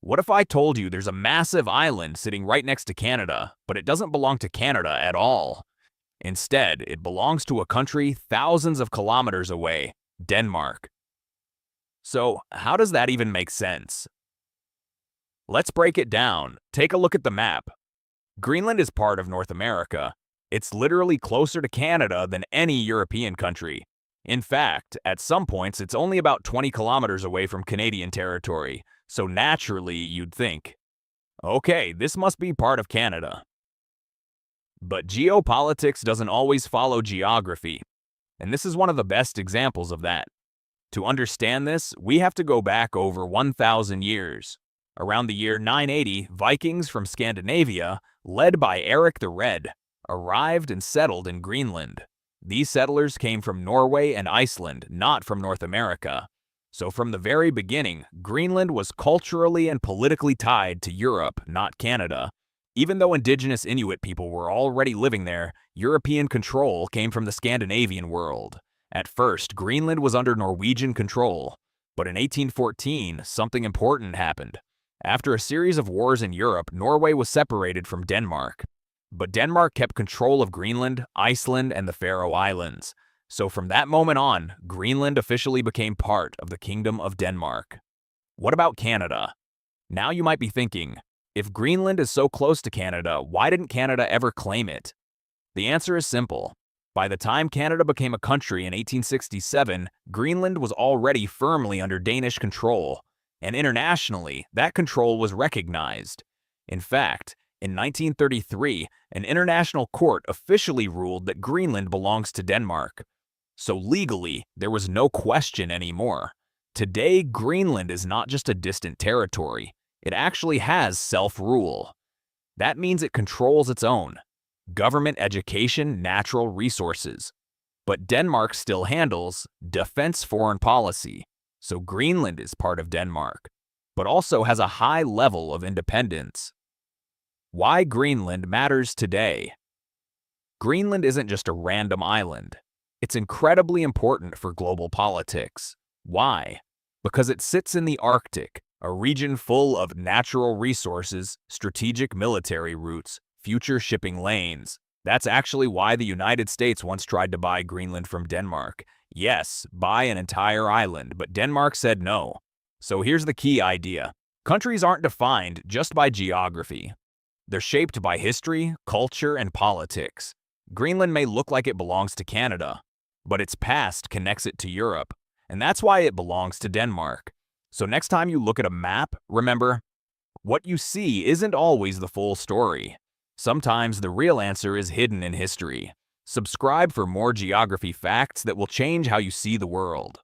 What if I told you there's a massive island sitting right next to Canada, but it doesn't belong to Canada at all? Instead, it belongs to a country thousands of kilometers away, Denmark. So, how does that even make sense? Let's break it down. Take a look at the map. Greenland is part of North America. It's literally closer to Canada than any European country. In fact, at some points, it's only about 20 kilometers away from Canadian territory, so naturally you'd think, okay, this must be part of Canada. But geopolitics doesn't always follow geography, and this is one of the best examples of that. To understand this, we have to go back over 1,000 years. Around the year 980, Vikings from Scandinavia, led by Eric the Red, arrived and settled in Greenland. These settlers came from Norway and Iceland, not from North America. So from the very beginning, Greenland was culturally and politically tied to Europe, not Canada. Even though indigenous Inuit people were already living there, European control came from the Scandinavian world. At first, Greenland was under Norwegian control, but in 1814, something important happened. After a series of wars in Europe, Norway was separated from Denmark. But Denmark kept control of Greenland, Iceland, and the Faroe Islands. So from that moment on, Greenland officially became part of the Kingdom of Denmark. What about Canada? Now you might be thinking, if Greenland is so close to Canada, why didn't Canada ever claim it? The answer is simple. By the time Canada became a country in 1867, Greenland was already firmly under Danish control, and internationally, that control was recognized. In fact, in 1933, an international court officially ruled that Greenland belongs to Denmark. So legally, there was no question anymore. Today, Greenland is not just a distant territory. It actually has self-rule. That means it controls its own government, education, natural resources. But Denmark still handles defense foreign policy. So Greenland is part of Denmark, but also has a high level of independence. Why Greenland matters today. Greenland isn't just a random island. It's incredibly important for global politics. Why? Because it sits in the Arctic, a region full of natural resources, strategic military routes, future shipping lanes. That's actually why the United States once tried to buy Greenland from Denmark. Yes, buy an entire island, but Denmark said no. So here's the key idea. Countries aren't defined just by geography. They're shaped by history, culture, and politics. Greenland may look like it belongs to Canada, but its past connects it to Europe, and that's why it belongs to Denmark. So next time you look at a map, remember, what you see isn't always the full story. Sometimes the real answer is hidden in history. Subscribe for more geography facts that will change how you see the world.